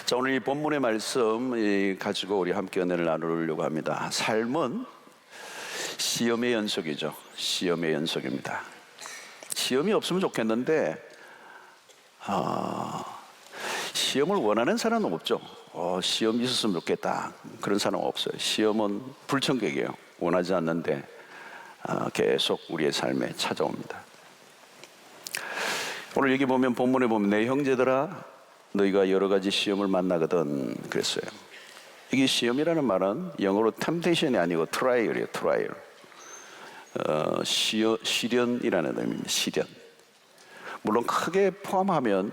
자, 오늘 이 본문의 말씀 가지고 우리 함께 은혜를 나누려고 합니다. 삶은 시험의 연속이죠. 시험의 연속입니다. 시험이 없으면 좋겠는데 시험을 원하는 사람은 없죠. 시험이 있었으면 좋겠다, 그런 사람은 없어요. 시험은 불청객이에요. 원하지 않는데 계속 우리의 삶에 찾아옵니다. 오늘 여기 보면, 본문에 보면 내 형제들아 너희가 여러 가지 시험을 만나거든 그랬어요. 이게 시험이라는 말은 영어로 temptation이 아니고 trial이에요. trial. 시련이라는 의미입니다. 시련. 물론 크게 포함하면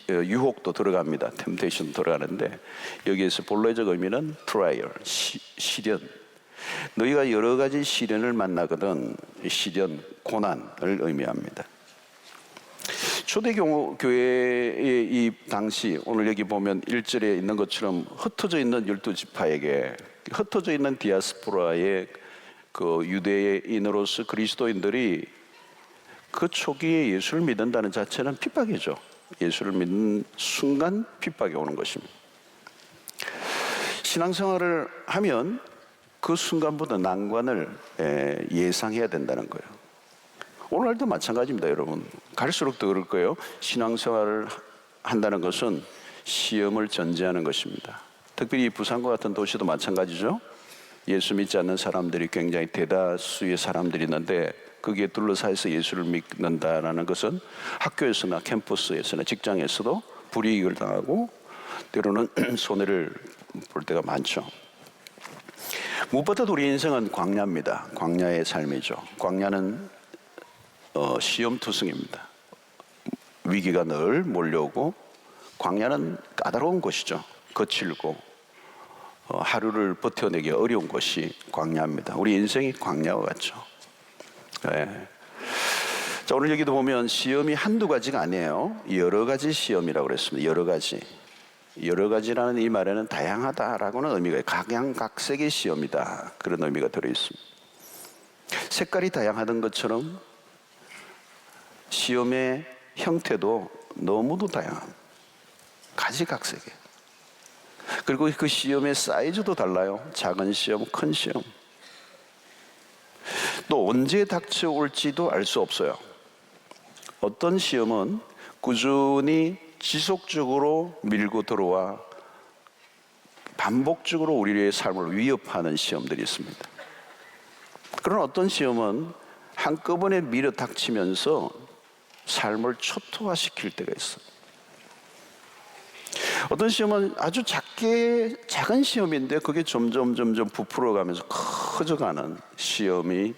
유혹도 들어갑니다. temptation 들어가는데 여기에서 본래적 의미는 trial, 시련. 너희가 여러 가지 시련을 만나거든. 시련, 고난을 의미합니다. 초대교회의 이 당시, 오늘 여기 보면 1절에 있는 것처럼 흩어져 있는 12지파에게, 흩어져 있는 디아스포라의 그 유대인으로서 그리스도인들이 그 초기에 예수를 믿는다는 자체는 핍박이죠. 예수를 믿는 순간 핍박이 오는 것입니다. 신앙생활을 하면 그 순간부터 난관을 예상해야 된다는 거예요. 오늘도 마찬가지입니다, 여러분. 갈수록 더 그럴 거예요. 신앙생활을 한다는 것은 시험을 전제하는 것입니다. 특별히 부산과 같은 도시도 마찬가지죠. 예수 믿지 않는 사람들이 굉장히 대다수의 사람들이 있는데 거기에 둘러싸여서 예수를 믿는다는 것은 학교에서나 캠퍼스에서나 직장에서도 불이익을 당하고 때로는 손해를 볼 때가 많죠. 무엇보다도 우리 인생은 광야입니다. 광야의 삶이죠. 광야는 시험투성입니다. 위기가 늘 몰려오고, 광야는 까다로운 곳이죠. 거칠고 하루를 버텨내기 어려운 곳이 광야입니다. 우리 인생이 광야와 같죠. 네. 자, 오늘 여기도 보면 시험이 한두 가지가 아니에요. 여러 가지 시험이라고 그랬습니다. 여러 가지. 여러 가지라는 이 말에는 다양하다라고는 의미가, 각양각색의 시험이다, 그런 의미가 들어있습니다. 색깔이 다양하던 것처럼 시험의 형태도 너무도 다양합니다. 가지각색이에요. 그리고 그 시험의 사이즈도 달라요. 작은 시험, 큰 시험. 또 언제 닥쳐올지도 알 수 없어요. 어떤 시험은 꾸준히 지속적으로 밀고 들어와 반복적으로 우리의 삶을 위협하는 시험들이 있습니다. 그런 어떤 시험은 한꺼번에 밀어 닥치면서 삶을 초토화시킬 때가 있어요. 어떤 시험은 아주 작은 시험인데 그게 점점 부풀어가면서 커져가는 시험이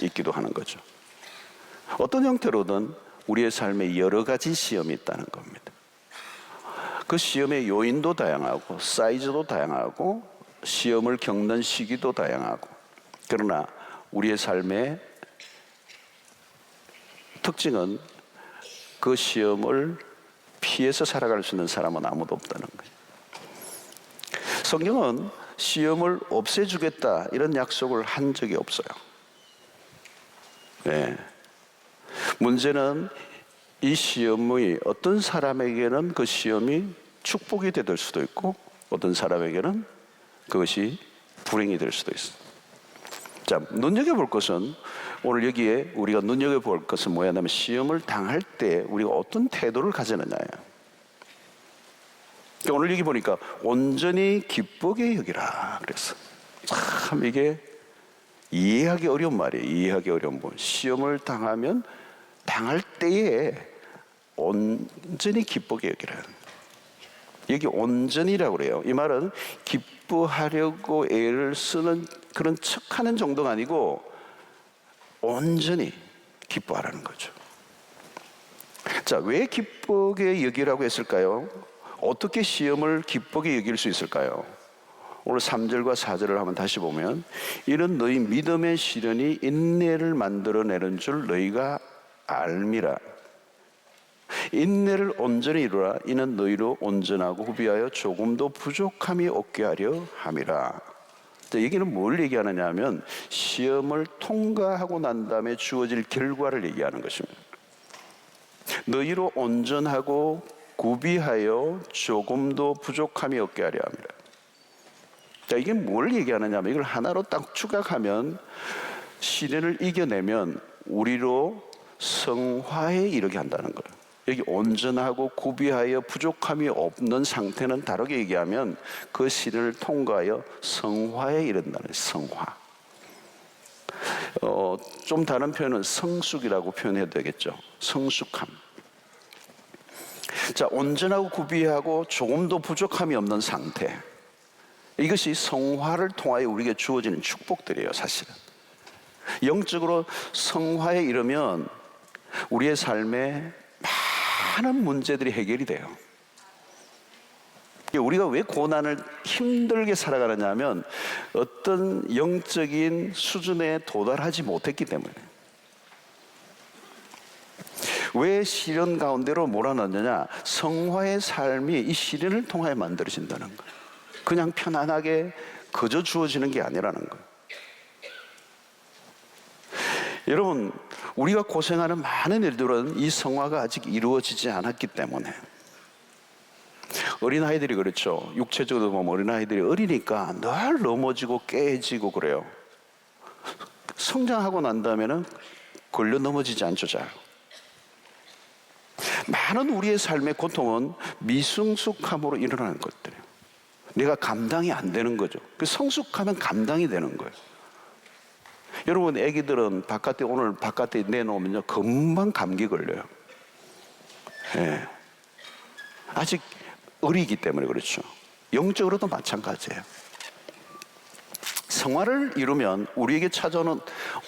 있기도 하는 거죠. 어떤 형태로든 우리의 삶에 여러 가지 시험이 있다는 겁니다. 그 시험의 요인도 다양하고 사이즈도 다양하고 시험을 겪는 시기도 다양하고, 그러나 우리의 삶의 특징은 그 시험을 피해서 살아갈 수 있는 사람은 아무도 없다는 거예요. 성경은 시험을 없애주겠다 이런 약속을 한 적이 없어요. 네. 문제는 이 시험이 어떤 사람에게는 그 시험이 축복이 될 수도 있고 어떤 사람에게는 그것이 불행이 될 수도 있어요. 자, 눈여겨볼 것은, 오늘 여기에 우리가 눈여겨볼 것은 뭐냐면 시험을 당할 때 우리가 어떤 태도를 가지느냐예요. 그러니까 오늘 여기 보니까 온전히 기쁘게 여기라 그랬어. 참 이게 이해하기 어려운 말이에요. 이해하기 어려운 부분. 시험을 당하면 당할 때에 온전히 기쁘게 여기라. 여기 온전히라고 그래요. 이 말은 기뻐하려고 애를 쓰는 그런 척하는 정도가 아니고 온전히 기뻐하라는 거죠. 자, 왜 기쁘게 여기라고 했을까요? 어떻게 시험을 기쁘게 여길 수 있을까요? 오늘 3절과 4절을 한번 다시 보면, 이는 너희 믿음의 시련이 인내를 만들어내는 줄 너희가 알미라. 인내를 온전히 이루라. 이는 너희로 온전하고 후비하여 조금도 부족함이 없게 하려 함이라. 여기는 뭘 얘기하느냐 하면 시험을 통과하고 난 다음에 주어질 결과를 얘기하는 것입니다. 너희로 온전하고 구비하여 조금도 부족함이 없게 하려 합니다. 자, 이게 뭘 얘기하느냐면 이걸 하나로 딱 추각하면 시련을 이겨내면 우리로 성화에 이르게 한다는 거예요. 여기 온전하고 구비하여 부족함이 없는 상태는 다르게 얘기하면 그 시련을 통과하여 성화에 이른다는 성화. 좀 다른 표현은 성숙이라고 표현해도 되겠죠. 성숙함. 자, 온전하고 구비하고 조금도 부족함이 없는 상태. 이것이 성화를 통하여 우리에게 주어지는 축복들이에요, 사실은. 영적으로 성화에 이르면 우리의 삶에 많은 문제들이 해결이 돼요. 우리가 왜 고난을 힘들게 살아가느냐 하면 어떤 영적인 수준에 도달하지 못했기 때문에. 왜 시련 가운데로 몰아넣느냐? 성화의 삶이 이 시련을 통하여 만들어진다는 거예요. 그냥 편안하게 그저 주어지는 게 아니라는 거예요. 여러분, 우리가 고생하는 많은 일들은 이 성화가 아직 이루어지지 않았기 때문에. 어린아이들이 그렇죠. 육체적으로 보면 어린아이들이 어리니까 늘 넘어지고 깨지고 그래요. 성장하고 난 다음에는 걸려 넘어지지 않죠, 잘. 많은 우리의 삶의 고통은 미성숙함으로 일어나는 것들이에요. 내가 감당이 안 되는 거죠. 그 성숙하면 감당이 되는 거예요. 여러분, 애기들은 오늘 바깥에 내놓으면요, 금방 감기 걸려요. 예. 아직 어리기 때문에 그렇죠. 영적으로도 마찬가지예요. 성화를 이루면 우리에게 찾아오는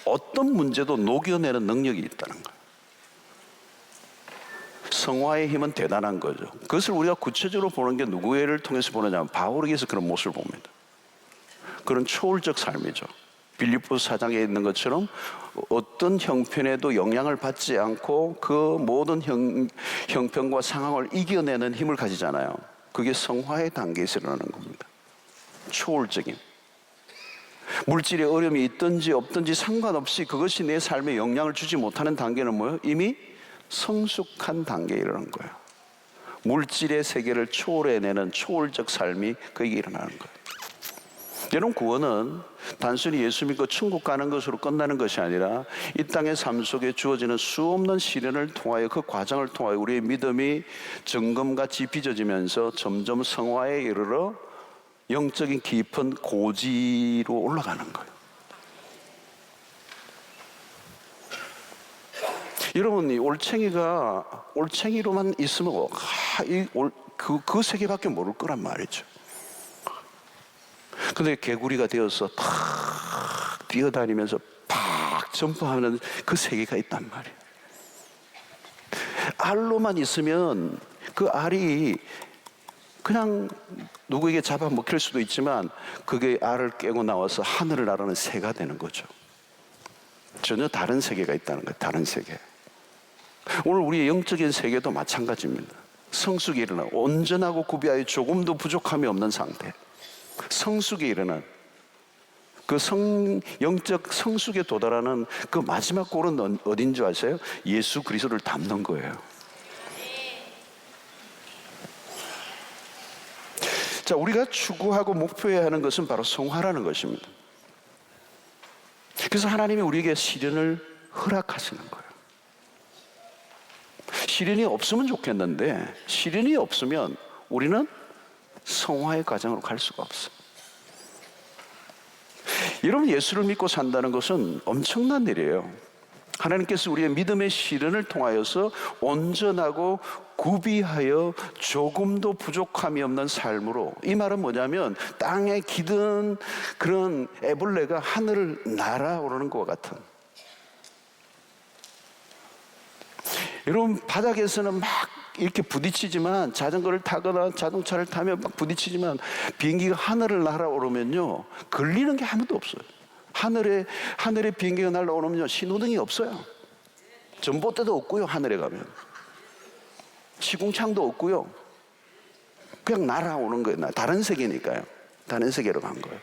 어떤 문제도 녹여내는 능력이 있다는 거예요. 성화의 힘은 대단한 거죠. 그것을 우리가 구체적으로 보는 게 누구를 통해서 보느냐면 바울에게서 그런 모습을 봅니다. 그런 초월적 삶이죠. 빌립보서 4장에 있는 것처럼 어떤 형편에도 영향을 받지 않고 그 모든 형편과 상황을 이겨내는 힘을 가지잖아요. 그게 성화의 단계에서 일어나는 겁니다. 초월적인. 물질의 어려움이 있든지 없든지 상관없이 그것이 내 삶에 영향을 주지 못하는 단계는 뭐예요? 이미 성숙한 단계에 이르는 거예요. 물질의 세계를 초월해내는 초월적 삶이 거기에 일어나는 거예요. 여러분, 구원은 단순히 예수 믿고 천국 가는 것으로 끝나는 것이 아니라 이 땅의 삶 속에 주어지는 수없는 시련을 통하여 그 과정을 통하여 우리의 믿음이 정금같이 빚어지면서 점점 성화에 이르러 영적인 깊은 고지로 올라가는 거예요. 여러분, 이 올챙이로만 있으면 그 세계밖에 모를 거란 말이죠. 근데 개구리가 되어서 탁 뛰어다니면서 팍 점프하는 그 세계가 있단 말이에요. 알로만 있으면 그 알이 그냥 누구에게 잡아먹힐 수도 있지만 그게 알을 깨고 나와서 하늘을 나르는 새가 되는 거죠. 전혀 다른 세계가 있다는 거예요. 다른 세계. 오늘 우리의 영적인 세계도 마찬가지입니다. 성숙이 일어나 온전하고 구비하여 조금도 부족함이 없는 상태. 성숙에 이르는 그 영적 성숙에 도달하는 그 마지막 골은 어딘 줄 아세요? 예수 그리스도를 닮는 거예요. 자, 우리가 추구하고 목표해야 하는 것은 바로 성화라는 것입니다. 그래서 하나님이 우리에게 시련을 허락하시는 거예요. 시련이 없으면 좋겠는데 시련이 없으면 우리는 성화의 과정으로 갈 수가 없어요. 여러분, 예수를 믿고 산다는 것은 엄청난 일이에요. 하나님께서 우리의 믿음의 시련을 통하여서 온전하고 구비하여 조금도 부족함이 없는 삶으로, 이 말은 뭐냐면 땅에 기든 그런 애벌레가 하늘을 날아오르는 것 같은, 여러분, 바닥에서는 막 이렇게 부딪히지만, 자전거를 타거나 자동차를 타면 막 부딪히지만 비행기가 하늘을 날아오르면요 걸리는 게 아무도 없어요. 하늘에 비행기가 날아오르면요 신호등이 없어요. 전봇대도 없고요. 하늘에 가면 시궁창도 없고요. 그냥 날아오는 거예요. 다른 세계니까요. 다른 세계로 간 거예요.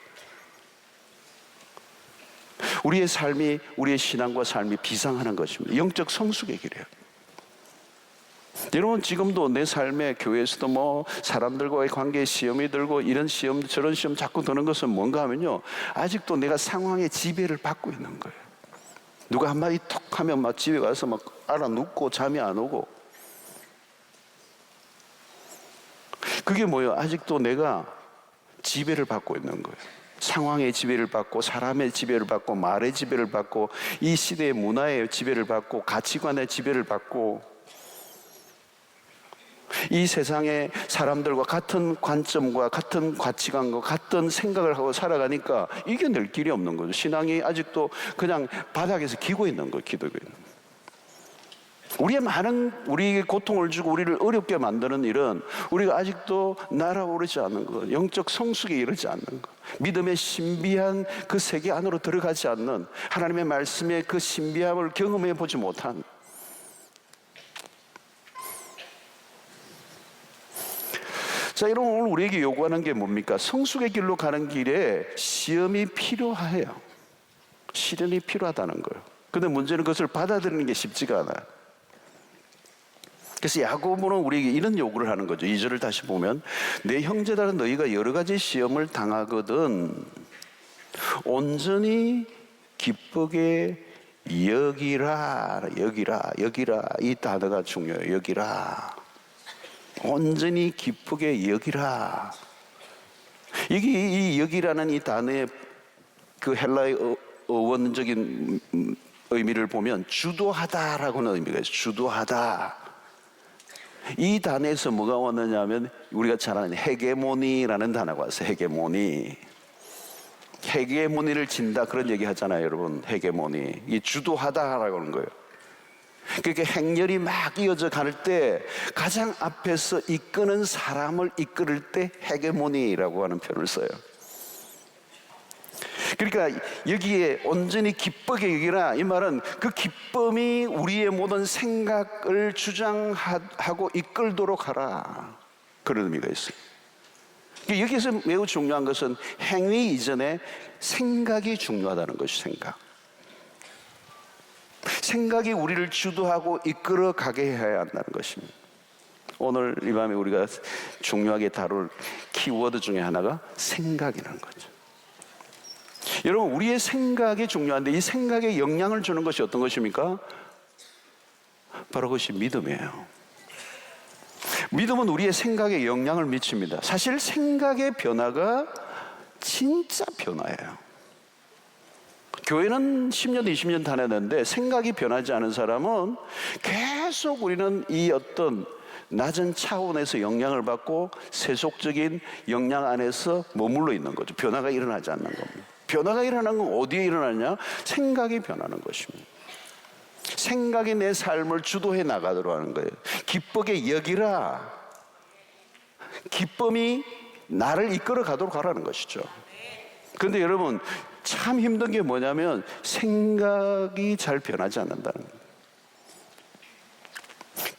우리의 삶이, 우리의 신앙과 삶이 비상하는 것입니다. 영적 성숙의 길이에요. 여러분, 지금도 내 삶에 교회에서도 뭐 사람들과의 관계에 시험이 들고 이런 시험 저런 시험 자꾸 드는 것은 뭔가 하면요, 아직도 내가 상황의 지배를 받고 있는 거예요. 누가 한마디 톡 하면 막 집에 가서 막 알아 눕고 잠이 안 오고. 그게 뭐예요? 아직도 내가 지배를 받고 있는 거예요. 상황의 지배를 받고, 사람의 지배를 받고, 말의 지배를 받고, 이 시대의 문화의 지배를 받고, 가치관의 지배를 받고, 이 세상의 사람들과 같은 관점과 같은 가치관과 같은 생각을 하고 살아가니까 이겨낼 길이 없는 거죠. 신앙이 아직도 그냥 바닥에서 기고 있는 거예요. 기도고 있는 거예요. 우리에게 고통을 주고 우리를 어렵게 만드는 일은 우리가 아직도 날아오르지 않는 것, 영적 성숙에 이르지 않는 것, 믿음의 신비한 그 세계 안으로 들어가지 않는, 하나님의 말씀의 그 신비함을 경험해 보지 못한. 자, 여러분, 오늘 우리에게 요구하는 게 뭡니까? 성숙의 길로 가는 길에 시험이 필요해요. 시련이 필요하다는 거예요. 근데 문제는 그것을 받아들이는 게 쉽지가 않아요. 그래서 야고보는 우리에게 이런 요구를 하는 거죠. 2절을 다시 보면, 내 형제들은 너희가 여러 가지 시험을 당하거든 온전히 기쁘게 여기라. 이 단어가 중요해요. 여기라. 온전히 기쁘게 여기라. 이 여기라는 이 단어의 그 헬라의 어원적인 의미를 보면 주도하다라고는 의미가 있어요. 주도하다. 이 단어에서 뭐가 왔느냐면 우리가 잘 아는 헤게모니라는 단어가 왔어요. 헤게모니를 진다, 그런 얘기 하잖아요, 여러분. 헤게모니. 이 주도하다라고 하는 거예요. 그러니까 행렬이 막 이어져 갈 때 가장 앞에서 이끄는 사람을 이끌을 때 헤게모니라고 하는 표현을 써요. 그러니까 여기에 온전히 기쁘게 여기라, 이 말은 그 기쁨이 우리의 모든 생각을 주장하고 이끌도록 하라, 그런 의미가 있어요. 여기서 매우 중요한 것은 행위 이전에 생각이 중요하다는 것이 생각이 우리를 주도하고 이끌어 가게 해야 한다는 것입니다. 오늘 이 밤에 우리가 중요하게 다룰 키워드 중에 하나가 생각이라는 거죠. 여러분, 우리의 생각이 중요한데 이 생각에 영향을 주는 것이 어떤 것입니까? 바로 그것이 믿음이에요. 믿음은 우리의 생각에 영향을 미칩니다. 사실 생각의 변화가 진짜 변화예요. 교회는 10년, 20년 다녔는데 생각이 변하지 않은 사람은 계속 우리는 이 어떤 낮은 차원에서 영향을 받고 세속적인 영향 안에서 머물러 있는 거죠. 변화가 일어나지 않는 겁니다. 변화가 일어나는 건 어디에 일어나냐? 생각이 변하는 것입니다. 생각이 내 삶을 주도해 나가도록 하는 거예요. 기쁘게 여기라. 기쁨이 나를 이끌어 가도록 하라는 것이죠. 그런데 여러분, 참 힘든 게 뭐냐면 생각이 잘 변하지 않는다는 거예요.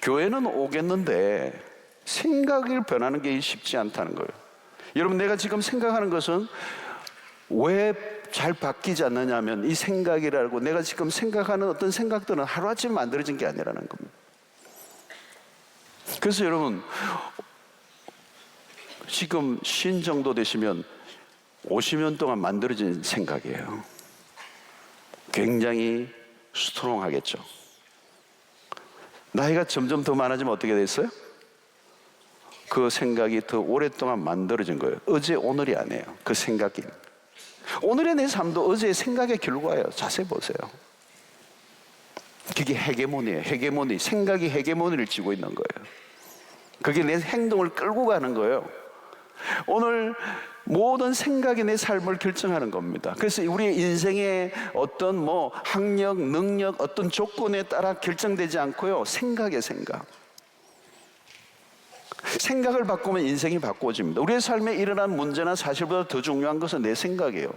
교회는 오겠는데 생각이 변하는 게 쉽지 않다는 거예요. 여러분, 내가 지금 생각하는 것은 왜 잘 바뀌지 않느냐면 이 생각이라고, 내가 지금 생각하는 어떤 생각들은 하루아침에 만들어진 게 아니라는 겁니다. 그래서 여러분, 지금 쉰 정도 되시면 50년 동안 만들어진 생각이에요. 굉장히 스트롱하겠죠. 나이가 점점 더 많아지면 어떻게 됐어요? 그 생각이 더 오랫동안 만들어진 거예요. 어제 오늘이 아니에요. 그 생각이. 오늘의 내 삶도 어제의 생각의 결과예요. 자세히 보세요. 그게 헤게모니예요. 헤게모니. 생각이 헤게모니를 쥐고 있는 거예요. 그게 내 행동을 끌고 가는 거예요. 오늘 모든 생각이 내 삶을 결정하는 겁니다. 그래서 우리의 인생의 어떤 학력, 능력, 어떤 조건에 따라 결정되지 않고요. 생각의 생각. 생각을 바꾸면 인생이 바꿔집니다. 우리의 삶에 일어난 문제나 사실보다 더 중요한 것은 내 생각이에요.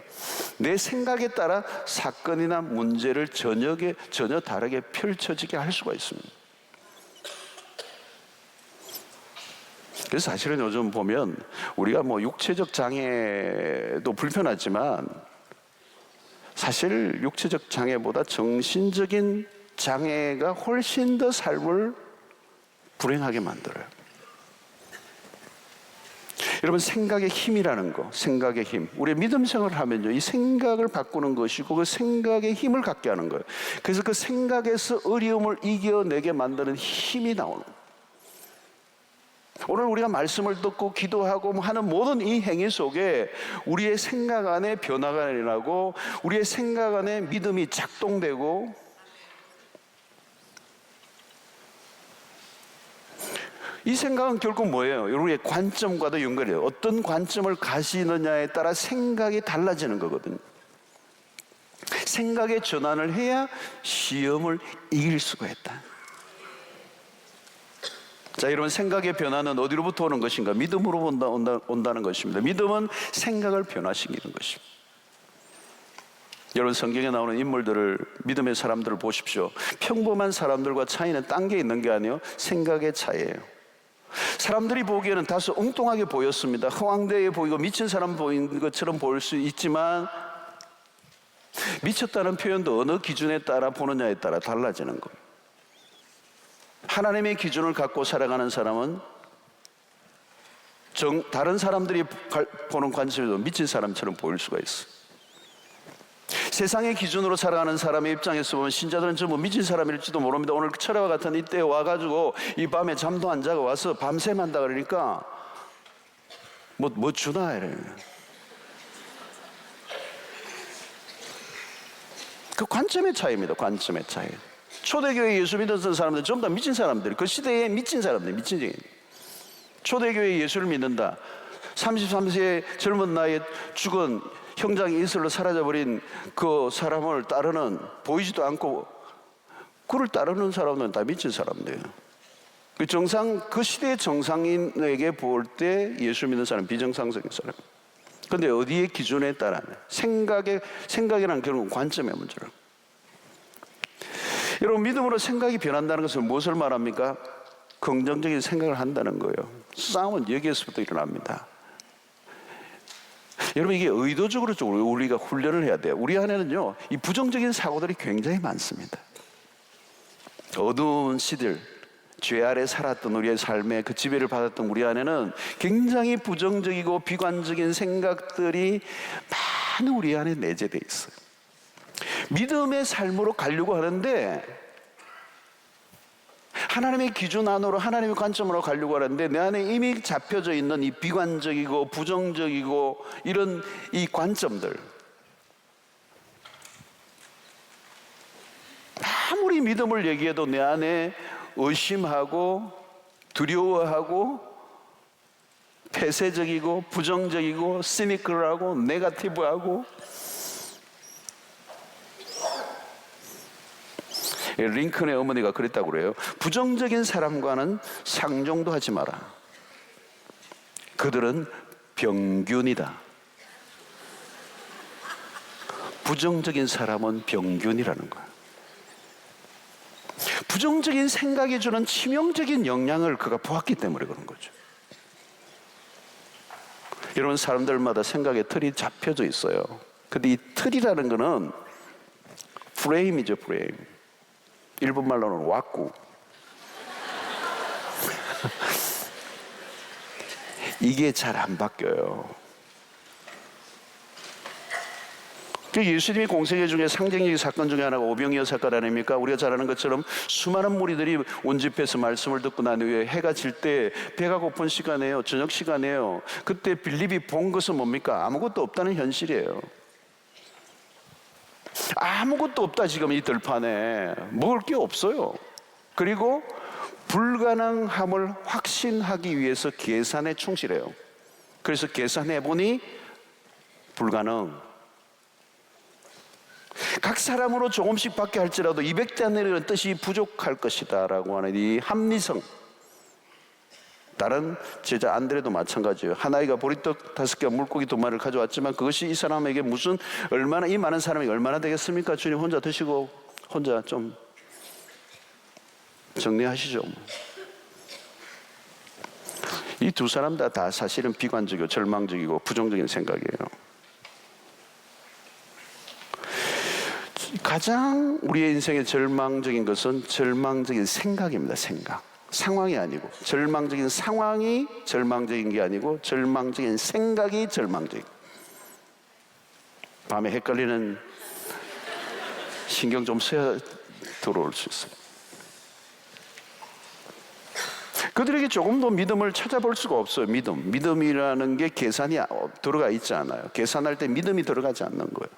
내 생각에 따라 사건이나 문제를 전혀 다르게 펼쳐지게 할 수가 있습니다. 그래서 사실은 요즘 보면 우리가 육체적 장애도 불편하지만 사실 육체적 장애보다 정신적인 장애가 훨씬 더 삶을 불행하게 만들어요. 여러분, 생각의 힘이라는 거, 생각의 힘. 우리 믿음 생활을 하면요, 이 생각을 바꾸는 것이고 그 생각의 힘을 갖게 하는 거예요. 그래서 그 생각에서 어려움을 이겨내게 만드는 힘이 나오는 거예요. 오늘 우리가 말씀을 듣고 기도하고 하는 모든 이 행위 속에 우리의 생각 안에 변화가 일어나고 우리의 생각 안에 믿음이 작동되고, 이 생각은 결국 뭐예요? 우리의 관점과도 연결해요. 어떤 관점을 가시느냐에 따라 생각이 달라지는 거거든요. 생각의 전환을 해야 시험을 이길 수가 있다. 자, 여러분, 생각의 변화는 어디로부터 오는 것인가? 믿음으로 온다는 것입니다. 믿음은 생각을 변화시키는 것입니다. 여러분, 성경에 나오는 인물들을, 믿음의 사람들을 보십시오. 평범한 사람들과 차이는 딴 게 있는 게 아니에요. 생각의 차이예요. 사람들이 보기에는 다소 엉뚱하게 보였습니다. 허황되게 보이고 미친 사람 보이는 것처럼 보일 수 있지만, 미쳤다는 표현도 어느 기준에 따라 보느냐에 따라 달라지는 거예요. 하나님의 기준을 갖고 살아가는 사람은 다른 사람들이 보는 관점에도 미친 사람처럼 보일 수가 있어요. 세상의 기준으로 살아가는 사람의 입장에서 보면 신자들은 전부 미친 사람일지도 모릅니다. 오늘 철회와 같은 이때에 와가지고 이 밤에 잠도 안 자고 와서 밤샘 한다 그러니까 뭐 주나 이래. 그 관점의 차이입니다. 관점의 차이. 초대교회 예수 믿었던 사람들 전부 다 미친 사람들, 그 시대에 미친 사람들, 미친쟁이. 초대교회 예수를 믿는다. 33세의 젊은 나이에 죽은 형장이 이슬로 사라져버린 그 사람을 따르는, 보이지도 않고 그를 따르는 사람들은 다 미친 사람들이에요. 그 시대의 정상인에게 볼 때 예수 믿는 사람 비정상적인 사람. 그런데 어디의 기준에 따라 생각이란 결국은 관점의 문제라. 여러분, 믿음으로 생각이 변한다는 것은 무엇을 말합니까? 긍정적인 생각을 한다는 거예요. 싸움은 여기에서부터 일어납니다. 여러분, 이게 의도적으로 우리가 훈련을 해야 돼요. 우리 안에는요, 이 부정적인 사고들이 굉장히 많습니다. 어두운 시들, 죄 아래 살았던 우리의 삶에 그 지배를 받았던 우리 안에는 굉장히 부정적이고 비관적인 생각들이 많은 우리 안에 내재되어 있어요. 믿음의 삶으로 가려고 하는데, 하나님의 기준 안으로, 하나님의 관점으로 가려고 하는데 내 안에 이미 잡혀져 있는 이 비관적이고 부정적이고 이런 이 관점들, 아무리 믿음을 얘기해도 내 안에 의심하고 두려워하고 폐쇄적이고 부정적이고 시니컬하고 네거티브하고. 링컨의 어머니가 그랬다고 그래요. 부정적인 사람과는 상종도 하지 마라. 그들은 병균이다. 부정적인 사람은 병균이라는 거야. 부정적인 생각이 주는 치명적인 영향을 그가 보았기 때문에 그런 거죠. 여러분, 사람들마다 생각의 틀이 잡혀져 있어요. 근데 이 틀이라는 거는 프레임이죠, 프레임. 일본 말로는 왁구. 이게 잘 안 바뀌어요. 예수님이 공생애 중에 상징적인 사건 중에 하나가 오병이어 사건 아닙니까? 우리가 잘 아는 것처럼 수많은 무리들이 온집해서 말씀을 듣고 난 후에 해가 질 때 배가 고픈 시간이에요. 저녁 시간이에요. 그때 빌립이 본 것은 뭡니까? 아무것도 없다는 현실이에요. 아무것도 없다. 지금 이 들판에 먹을 게 없어요. 그리고 불가능함을 확신하기 위해서 계산에 충실해요. 그래서 계산해보니 불가능. 각 사람으로 조금씩 받게 할지라도 200자네라는 뜻이 부족할 것이다 라고 하는 이 합리성. 다른 제자 안드레도 마찬가지예요. 한 아이가 보리떡 5개와 물고기 2마리를 가져왔지만 그것이 이 사람에게 얼마나, 이 많은 사람에게 얼마나 되겠습니까? 주님 혼자 드시고 혼자 좀 정리하시죠. 이 두 사람 다 사실은 비관적이고 절망적이고 부정적인 생각이에요. 가장 우리의 인생의 절망적인 것은 절망적인 생각입니다. 생각. 상황이 아니고, 절망적인 상황이 절망적인 게 아니고 절망적인 생각이 절망적인. 밤에 헷갈리는 신경 좀 써야 들어올 수 있어요. 그들에게 조금 더 믿음을 찾아볼 수가 없어요. 믿음이라는 게 계산이 들어가 있지 않아요. 계산할 때 믿음이 들어가지 않는 거예요.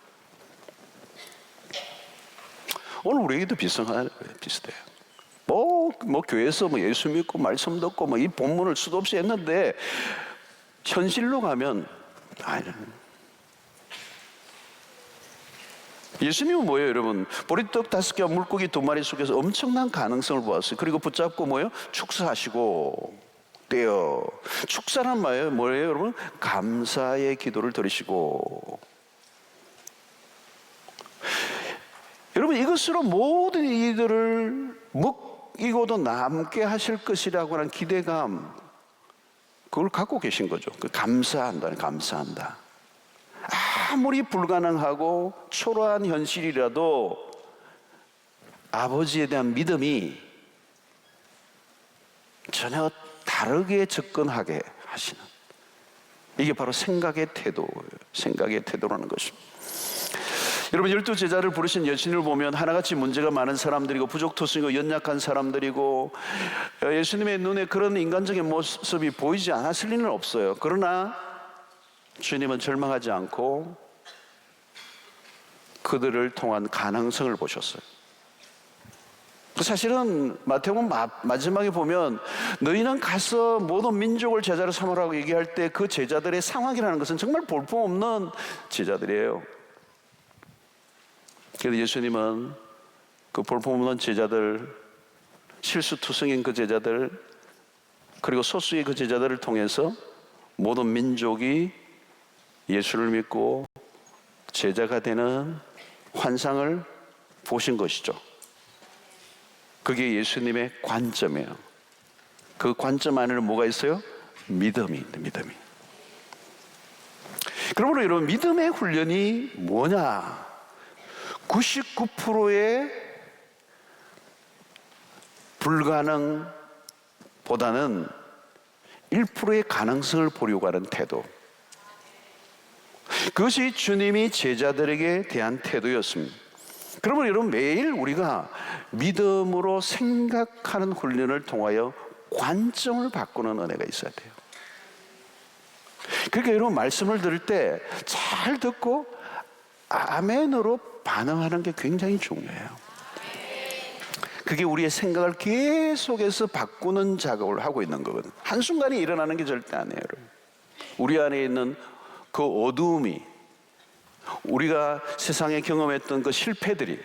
오늘 우리에게도 비슷해요. 교회에서 예수 믿고 말씀 듣고 이 본문을 수도 없이 했는데 현실로 가면 예수님은 뭐예요, 여러분? 보리떡 5개와 물고기 2마리 속에서 엄청난 가능성을 보았어요. 그리고 붙잡고 축사하시고 떼어. 축사란 뭐예요, 여러분? 감사의 기도를 드리시고. 여러분, 이것으로 모든 이들을 먹이고도 남게 하실 것이라고 하는 기대감, 그걸 갖고 계신 거죠. 감사한다. 아무리 불가능하고 초라한 현실이라도 아버지에 대한 믿음이 전혀 다르게 접근하게 하시는, 이게 바로 생각의 태도라는 것입니다. 여러분, 12제자를 부르신 예수님을 보면 하나같이 문제가 많은 사람들이고 부족토성이고 연약한 사람들이고 예수님의 눈에 그런 인간적인 모습이 보이지 않았을 리는 없어요. 그러나 주님은 절망하지 않고 그들을 통한 가능성을 보셨어요. 사실은 마태복음 마지막에 보면 너희는 가서 모든 민족을 제자로 삼으라고 얘기할 때 그 제자들의 상황이라는 것은 정말 볼품없는 제자들이에요. 그래서 예수님은 그 볼품없는 제자들, 실수투성인 그 제자들, 그리고 소수의 그 제자들을 통해서 모든 민족이 예수를 믿고 제자가 되는 환상을 보신 것이죠. 그게 예수님의 관점이에요. 그 관점 안에는 뭐가 있어요? 믿음이 있는데, 믿음이. 그러므로 여러분, 믿음의 훈련이 뭐냐? 99%의 불가능보다는 1%의 가능성을 보려고 하는 태도. 그것이 주님이 제자들에게 대한 태도였습니다. 그러면 여러분, 매일 우리가 믿음으로 생각하는 훈련을 통하여 관점을 바꾸는 은혜가 있어야 돼요. 그러니까 여러분, 말씀을 들을 때 잘 듣고 아멘으로 반응하는 게 굉장히 중요해요. 그게 우리의 생각을 계속해서 바꾸는 작업을 하고 있는 거거든요. 한순간에 일어나는 게 절대 아니에요, 여러분. 우리 안에 있는 그 어두움이, 우리가 세상에 경험했던 그 실패들이,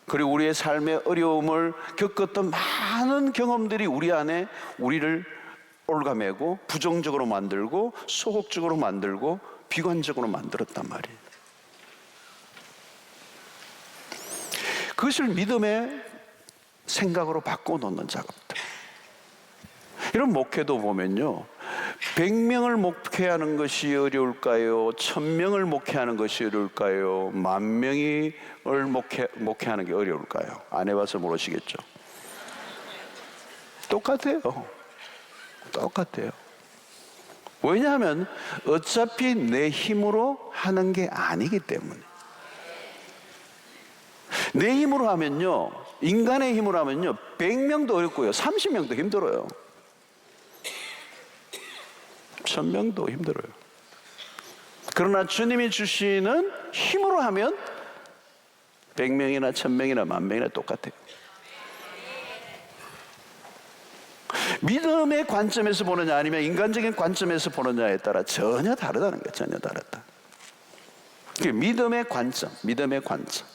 그리고 우리의 삶의 어려움을 겪었던 많은 경험들이 우리 안에 우리를 올가매고 부정적으로 만들고 소극적으로 만들고 비관적으로 만들었단 말이에요. 그것을 믿음의 생각으로 바꿔놓는 작업들. 이런 목회도 보면요, 100명을 목회하는 것이 어려울까요? 1000명을 목회하는 것이 어려울까요? 10,000명을 목회하는 게 어려울까요? 안 해봐서 모르시겠죠. 똑같아요. 왜냐하면 어차피 내 힘으로 하는 게 아니기 때문에. 내 힘으로 하면요, 인간의 힘으로 하면요, 100명도 어렵고요, 30명도 힘들어요. 1000명도 힘들어요. 그러나 주님이 주시는 힘으로 하면 100명이나 1000명이나 10,000명이나 똑같아요. 믿음의 관점에서 보느냐 아니면 인간적인 관점에서 보느냐에 따라 전혀 다르다는 거예요. 전혀 다르다. 믿음의 관점.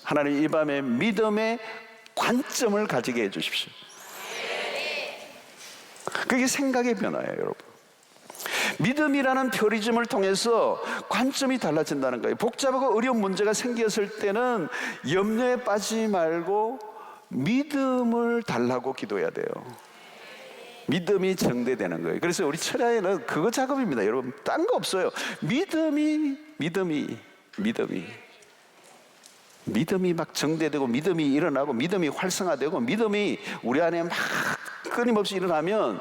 하나님 이 밤에 믿음의 관점을 가지게 해 주십시오. 그게 생각의 변화예요, 여러분. 믿음이라는 표리즘을 통해서 관점이 달라진다는 거예요. 복잡하고 어려운 문제가 생겼을 때는 염려에 빠지지 말고 믿음을 달라고 기도해야 돼요. 믿음이 정대되는 거예요. 그래서 우리 철야에는 그거 작업입니다, 여러분. 딴 거 없어요. 믿음이 막 정대되고 믿음이 일어나고 믿음이 활성화되고 믿음이 우리 안에 막 끊임없이 일어나면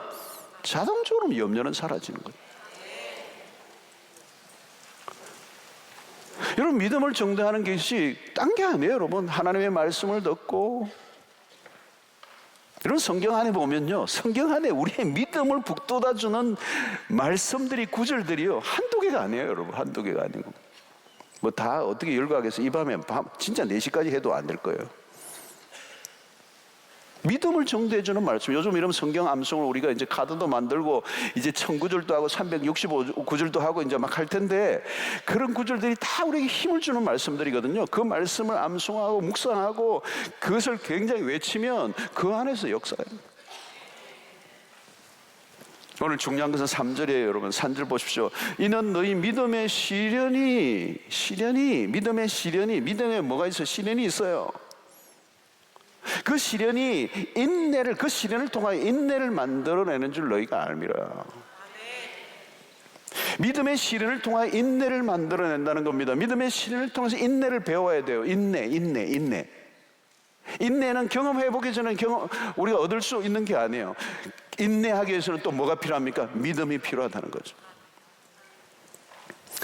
자동적으로 염려는 사라지는 거예요. 여러분, 믿음을 정대하는 것이 딴 게 아니에요. 여러분, 하나님의 말씀을 듣고, 이런 성경 안에 보면요, 성경 안에 우리의 믿음을 북돋아주는 말씀들이, 구절들이요, 한두 개가 아니에요. 여러분, 한두 개가 아니고 뭐 다 어떻게 열거하겠어요. 이 밤에 진짜 4시까지 해도 안 될 거예요. 믿음을 정대해주는 말씀. 요즘 이런 성경 암송을 우리가 이제 카드도 만들고 이제 1000구절도 하고 365구절도 하고 이제 막 할 텐데, 그런 구절들이 다 우리에게 힘을 주는 말씀들이거든요. 그 말씀을 암송하고 묵상하고 그것을 굉장히 외치면 그 안에서 역사해요. 오늘 중요한 것은 3절이에요. 여러분, 3절 보십시오. 이는 너희 믿음의 시련이 믿음에 뭐가 있어요? 시련이 있어요. 그 시련이 그 시련을 통하여 인내를 만들어내는 줄 너희가 알미라. 믿음의 시련을 통하여 인내를 만들어낸다는 겁니다. 믿음의 시련을 통해서 인내를 배워야 돼요. 인내는 경험해보기 전에 우리가 얻을 수 있는 게 아니에요. 인내하기 위해서는 또 뭐가 필요합니까? 믿음이 필요하다는 거죠.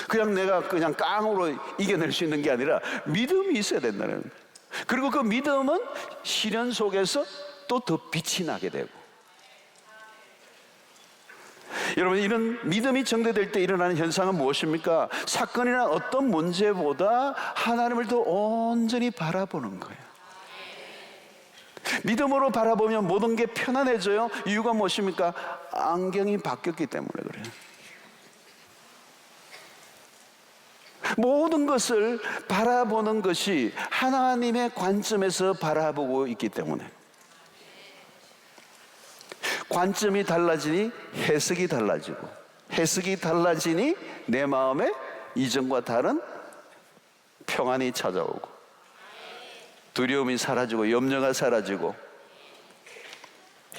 그냥 내가 그냥 깡으로 이겨낼 수 있는 게 아니라 믿음이 있어야 된다는 거예요. 그리고 그 믿음은 시련 속에서 또 더 빛이 나게 되고, 여러분, 이런 믿음이 정대될 때 일어나는 현상은 무엇입니까? 사건이나 어떤 문제보다 하나님을 더 온전히 바라보는 거예요. 믿음으로 바라보면 모든 게 편안해져요. 이유가 무엇입니까? 안경이 바뀌었기 때문에 그래요. 모든 것을 바라보는 것이 하나님의 관점에서 바라보고 있기 때문에, 관점이 달라지니 해석이 달라지고, 해석이 달라지니 내 마음에 이전과 다른 평안이 찾아오고, 두려움이 사라지고, 염려가 사라지고.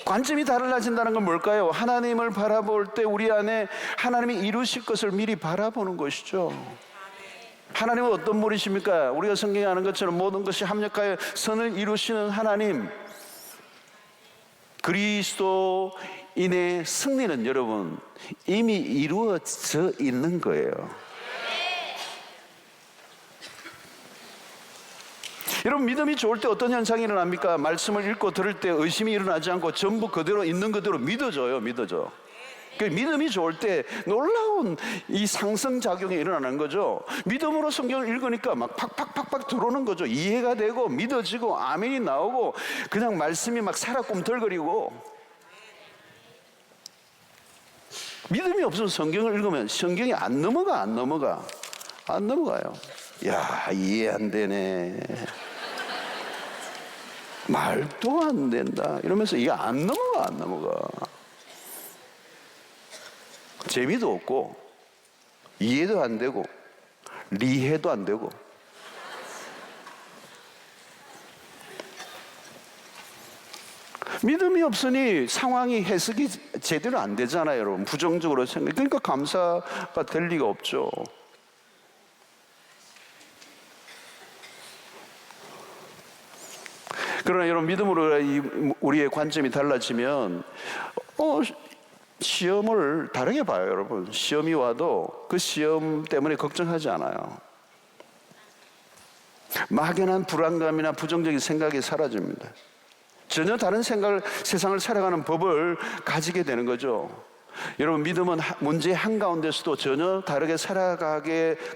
관점이 달라진다는 건 뭘까요? 하나님을 바라볼 때 우리 안에 하나님이 이루실 것을 미리 바라보는 것이죠. 하나님은 어떤 분이십니까? 우리가 성경에 아는 것처럼 모든 것이 합력하여 선을 이루시는 하나님, 그리스도인의 승리는 여러분 이미 이루어져 있는 거예요. 여러분, 믿음이 좋을 때 어떤 현상이 일어납니까? 말씀을 읽고 들을 때 의심이 일어나지 않고 전부 그대로 있는 그대로 믿어져. 그 믿음이 좋을 때 놀라운 이 상승작용이 일어나는 거죠. 믿음으로 성경을 읽으니까 막 팍팍팍팍 들어오는 거죠. 이해가 되고 믿어지고 아멘이 나오고 그냥 말씀이 막 살아 꿈틀거리고. 믿음이 없으면 성경을 읽으면 성경이 안 넘어가요. 야, 이해 안 되네, 말도 안 된다 이러면서 이게 안 넘어가. 재미도 없고 이해도 안 되고 리해도 안 되고. 믿음이 없으니 상황이 해석이 제대로 안 되잖아요, 여러분. 부정적으로 생각. 그러니까 감사가 될 리가 없죠. 그러나 여러분, 믿음으로 우리의 관점이 달라지면 시험을 다르게 봐요, 여러분. 시험이 와도 그 시험 때문에 걱정하지 않아요. 막연한 불안감이나 부정적인 생각이 사라집니다. 전혀 다른 세상을 살아가는 법을 가지게 되는 거죠. 여러분, 믿음은 문제 한가운데서도 전혀 다르게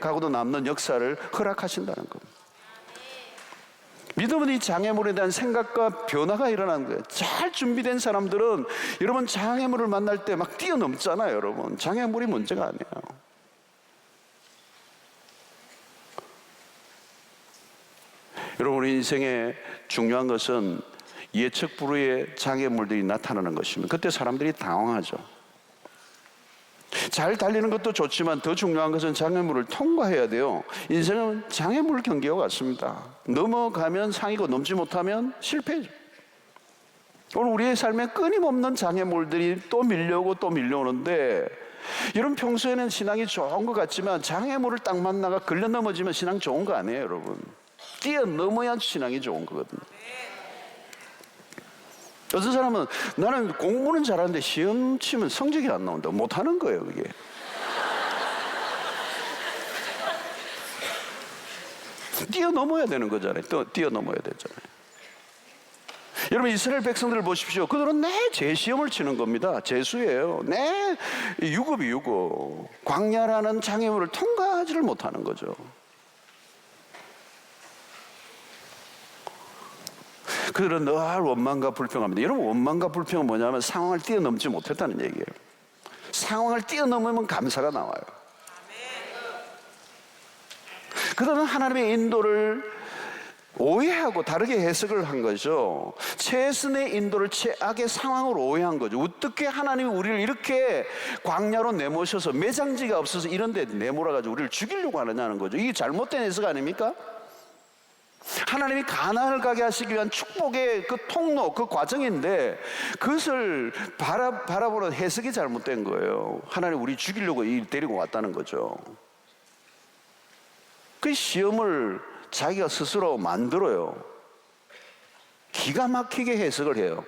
가고도 남는 역사를 허락하신다는 겁니다. 믿음은 이 장애물에 대한 생각과 변화가 일어나는 거예요. 잘 준비된 사람들은 여러분 장애물을 만날 때 막 뛰어넘잖아요. 여러분, 장애물이 문제가 아니에요. 여러분, 우리 인생의 중요한 것은 예측 불허의 장애물들이 나타나는 것입니다. 그때 사람들이 당황하죠. 잘 달리는 것도 좋지만 더 중요한 것은 장애물을 통과해야 돼요. 인생은 장애물 경기와 같습니다. 넘어가면 상이고 넘지 못하면 실패죠. 오늘 우리의 삶에 끊임없는 장애물들이 또 밀려오는데, 여러분, 평소에는 신앙이 좋은 것 같지만 장애물을 딱 만나가 걸려 넘어지면 신앙 좋은 거 아니에요, 여러분. 뛰어넘어야 신앙이 좋은 거거든요. 어떤 사람은 나는 공부는 잘하는데 시험 치면 성적이 안 나온다. 못하는 거예요, 그게. 뛰어넘어야 되는 거잖아요. 또 뛰어넘어야 되잖아요. 여러분, 이스라엘 백성들을 보십시오. 그들은 재시험을 치는 겁니다. 재수예요. 유급이 유급. 광야라는 장애물을 통과하지를 못하는 거죠. 그들은 늘 원망과 불평합니다. 여러분, 원망과 불평은 뭐냐면 상황을 뛰어넘지 못했다는 얘기예요. 상황을 뛰어넘으면 감사가 나와요. 그들은 하나님의 인도를 오해하고 다르게 해석을 한 거죠. 최선의 인도를 최악의 상황으로 오해한 거죠. 어떻게 하나님이 우리를 이렇게 광야로 내모셔서 매장지가 없어서 이런 데 내몰아가지고 우리를 죽이려고 하느냐는 거죠. 이게 잘못된 해석 아닙니까? 하나님이 가나안을 가게 하시기 위한 축복의 그 통로, 그 과정인데 그것을 바라보는 해석이 잘못된 거예요. 하나님 우리 죽이려고 데리고 왔다는 거죠. 그 시험을 자기가 스스로 만들어요. 기가 막히게 해석을 해요.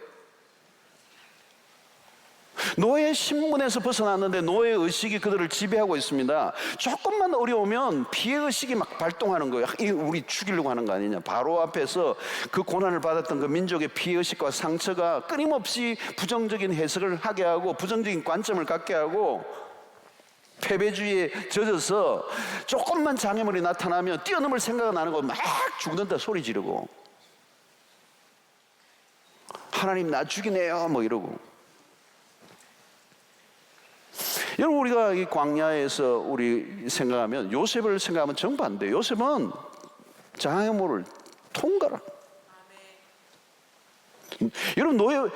노예 신분에서 벗어났는데 노예 의식이 그들을 지배하고 있습니다. 조금만 어려우면 피해 의식이 막 발동하는 거예요. 우리 죽이려고 하는 거 아니냐. 바로 앞에서 그 고난을 받았던 그 민족의 피해 의식과 상처가 끊임없이 부정적인 해석을 하게 하고 부정적인 관점을 갖게 하고 패배주의에 젖어서 조금만 장애물이 나타나면 뛰어넘을 생각은 안 하고 막 죽는다 소리 지르고 하나님 나 죽이네요 뭐 이러고. 여러분, 우리가 이 광야에서 우리 생각하면 요셉을 생각하면 정반대. 요셉은 장애물을 통과라. 여러분,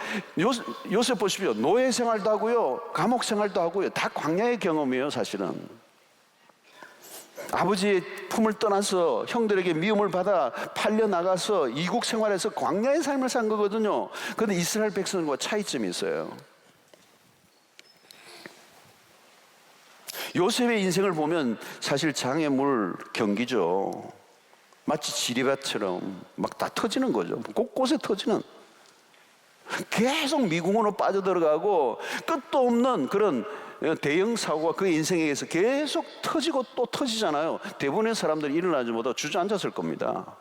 요셉 보십시오. 노예 생활도 하고요, 감옥 생활도 하고요, 다 광야의 경험이에요. 사실은 아버지의 품을 떠나서 형들에게 미움을 받아 팔려 나가서 이국 생활에서 광야의 삶을 산 거거든요. 그런데 이스라엘 백성과 차이점이 있어요. 요셉의 인생을 보면 사실 장애물 경기죠. 마치 지리밭처럼 막 다 터지는 거죠. 곳곳에 터지는, 계속 미궁으로 빠져들어가고 끝도 없는 그런 대형 사고가 그 인생에 의해서 계속 터지고 또 터지잖아요. 대부분의 사람들이 일어나지 못하고 주저앉았을 겁니다.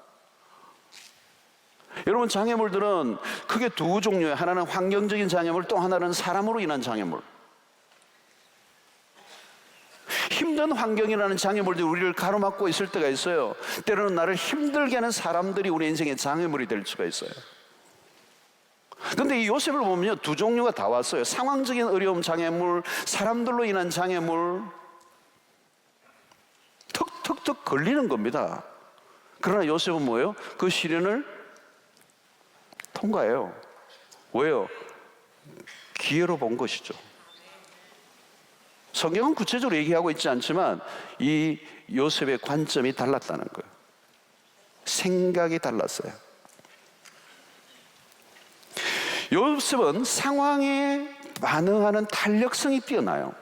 여러분, 장애물들은 크게 두 종류예요. 하나는 환경적인 장애물, 또 하나는 사람으로 인한 장애물. 힘든 환경이라는 장애물들이 우리를 가로막고 있을 때가 있어요. 때로는 나를 힘들게 하는 사람들이 우리 인생의 장애물이 될 수가 있어요. 그런데 이 요셉을 보면요, 두 종류가 다 왔어요. 상황적인 어려움 장애물, 사람들로 인한 장애물, 턱턱턱 걸리는 겁니다. 그러나 요셉은 뭐예요? 그 시련을 통과해요. 왜요? 기회로 본 것이죠. 성경은 구체적으로 얘기하고 있지 않지만 이 요셉의 관점이 달랐다는 거예요. 생각이 달랐어요. 요셉은 상황에 반응하는 탄력성이 뛰어나요.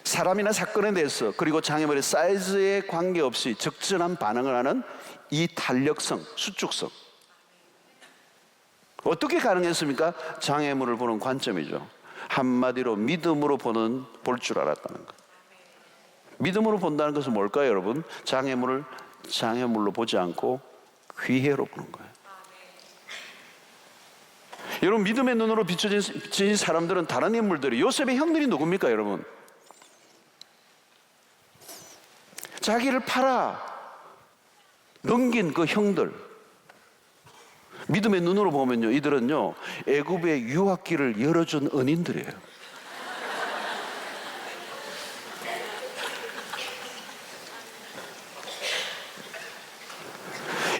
사람이나 사건에 대해서 그리고 장애물의 사이즈에 관계없이 적절한 반응을 하는 이 탄력성, 수축성. 어떻게 가능했습니까? 장애물을 보는 관점이죠. 한마디로 믿음으로 볼 줄 알았다는 것. 믿음으로 본다는 것은 뭘까요, 여러분? 장애물을 장애물로 보지 않고 기회로 보는 거예요. 여러분, 믿음의 눈으로 비춰진 사람들은 다른 인물들이, 요셉의 형들이 누굽니까, 여러분? 자기를 팔아 넘긴 그 형들. 믿음의 눈으로 보면요, 이들은요, 애굽의 유학길을 열어준 은인들이에요.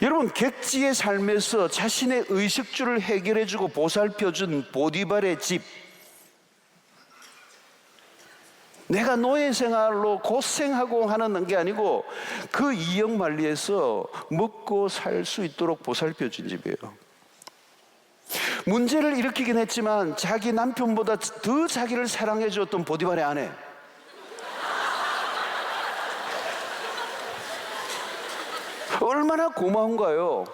여러분, 객지의 삶에서 자신의 의식주를 해결해주고 보살펴준 보디발의 집, 내가 노예 생활로 고생하고 하는 게 아니고 그 이역만리에서 먹고 살 수 있도록 보살펴준 집이에요. 문제를 일으키긴 했지만 자기 남편보다 더 자기를 사랑해 주었던 보디발의 아내, 얼마나 고마운가요?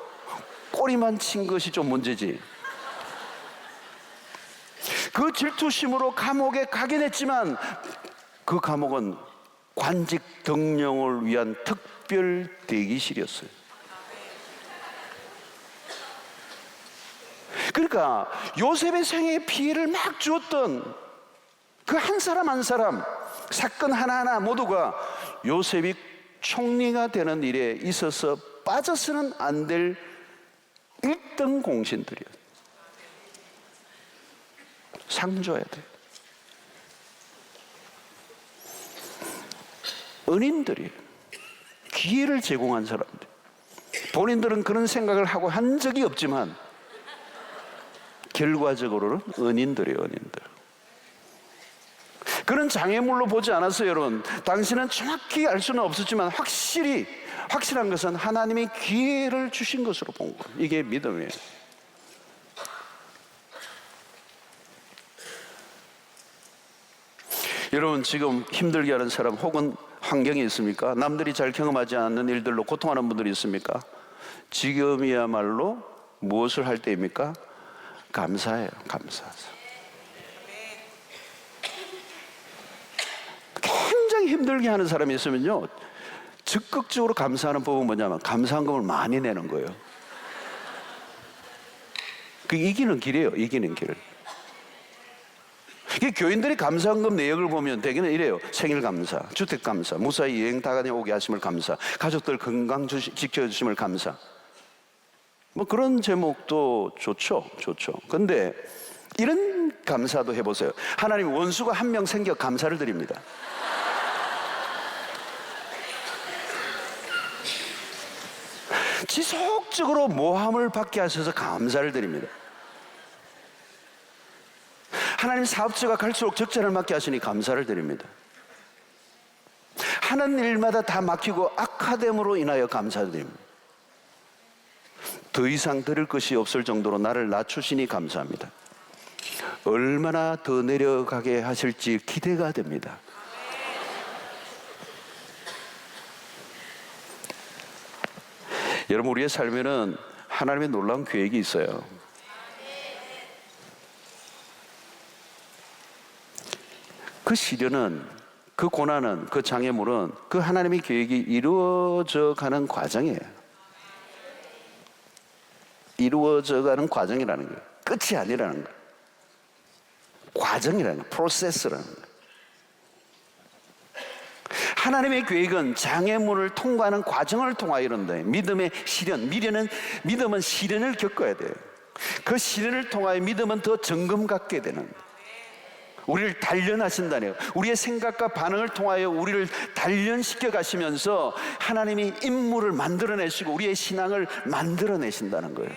꼬리만 친 것이 좀 문제지. 그 질투심으로 감옥에 가긴 했지만 그 감옥은 관직 등령을 위한 특별 대기실이었어요. 그러니까 요셉의 생애에 피해를 막 주었던 그 한 사람 한 사람, 사건 하나하나 모두가 요셉이 총리가 되는 일에 있어서 빠져서는 안 될 1등 공신들이에요. 상 줘야 돼요. 은인들이 기회를 제공한 사람들. 본인들은 그런 생각을 하고 한 적이 없지만 결과적으로는 은인들이에요, 은인들. 그런 장애물로 보지 않았어요, 여러분. 당신은 정확히 알 수는 없었지만 확실한 것은 하나님이 기회를 주신 것으로 본 거예요. 이게 믿음이에요. 여러분, 지금 힘들게 하는 사람 혹은 환경이 있습니까? 남들이 잘 경험하지 않는 일들로 고통하는 분들이 있습니까? 지금이야말로 무엇을 할 때입니까? 감사해요. 감사하세요. 굉장히 힘들게 하는 사람이 있으면요, 적극적으로 감사하는 법은 뭐냐면 감사한금을 많이 내는 거예요. 그 이기는 길이에요. 이기는 길을. 교인들이 감사한금 내역을 보면 대개는 이래요. 생일 감사, 주택 감사, 무사히 여행 다 다녀오게 하심을 감사, 가족들 건강 지켜주심을 감사. 뭐 그런 제목도 좋죠. 근데 이런 감사도 해보세요. 하나님, 원수가 한 명 생겨 감사를 드립니다. 지속적으로 모함을 받게 하셔서 감사를 드립니다. 하나님, 사업자가 갈수록 적자를 맞게 하시니 감사를 드립니다. 하는 일마다 다 막히고 악화됨으로 인하여 감사드립니다. 더 이상 들을 것이 없을 정도로 나를 낮추시니 감사합니다. 얼마나 더 내려가게 하실지 기대가 됩니다. 여러분, 우리의 삶에는 하나님의 놀라운 계획이 있어요. 그 시련은, 그 고난은, 그 장애물은 그 하나님의 계획이 이루어져 가는 과정이에요. 이루어져 가는 과정이라는 거예요. 끝이 아니라는 거예요. 과정이라는 거예요. 프로세스라는 거예요. 하나님의 계획은 장애물을 통과하는 과정을 통하여 이룬다. 믿음의 시련, 믿음은 시련을 겪어야 돼요. 그 시련을 통하여 믿음은 더 정금 갖게 되는, 우리를 단련하신다네요. 우리의 생각과 반응을 통하여 우리를 단련시켜 가시면서 하나님이 인물을 만들어내시고 우리의 신앙을 만들어내신다는 거예요.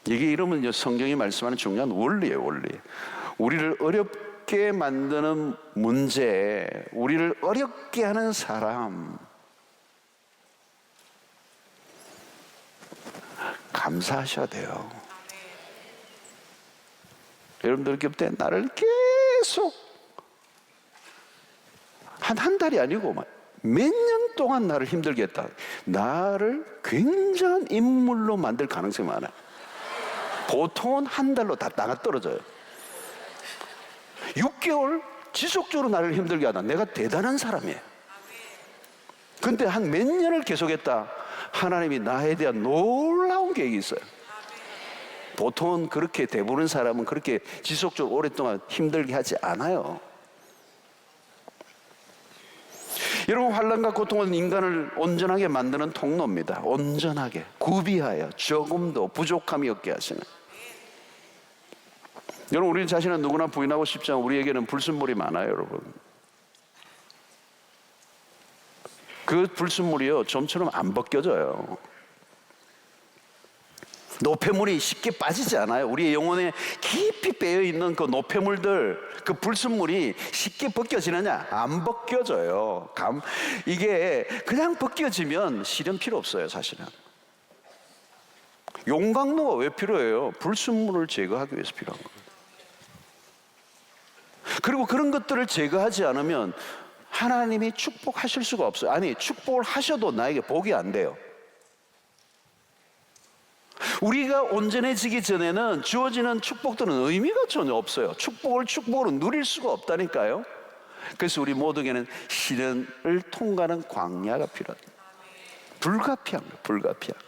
이게 이러면 성경이 말씀하는 중요한 원리예요, 원리. 우리를 어렵게 만드는 문제, 우리를 어렵게 하는 사람, 감사하셔야 돼요. 여러분들 볼 때 나를 계속 한 달이 아니고 몇 년 동안 나를 힘들게 했다. 나를 굉장한 인물로 만들 가능성이 많아요. 보통은 한 달로 다 떨어져요. 6개월 지속적으로 나를 힘들게 하다. 내가 대단한 사람이에요. 근데 한 몇 년을 계속했다. 하나님이 나에 대한 놀라운 계획이 있어요. 보통은 그렇게, 대부분 사람은 그렇게 지속적으로 오랫동안 힘들게 하지 않아요. 여러분, 환난과 고통은 인간을 온전하게 만드는 통로입니다. 온전하게, 구비하여 조금도 부족함이 없게 하시는. 여러분, 우리 자신은 누구나 부인하고 싶지만 우리에게는 불순물이 많아요, 여러분. 그 불순물이요, 좀처럼 안 벗겨져요. 노폐물이 쉽게 빠지지 않아요. 우리의 영혼에 깊이 빼어있는 그 노폐물들, 그 불순물이 쉽게 벗겨지느냐? 안 벗겨져요. 이게 그냥 벗겨지면 시련 필요 없어요, 사실은. 용광로가 왜 필요해요? 불순물을 제거하기 위해서 필요한 거예요. 그리고 그런 것들을 제거하지 않으면 하나님이 축복하실 수가 없어요. 아니, 축복을 하셔도 나에게 복이 안 돼요. 우리가 온전해지기 전에는 주어지는 축복들은 의미가 전혀 없어요. 축복을 축복으로 누릴 수가 없다니까요. 그래서 우리 모두에게는 시련을 통과하는 광야가 필요합니다. 불가피합니다. 불가피함.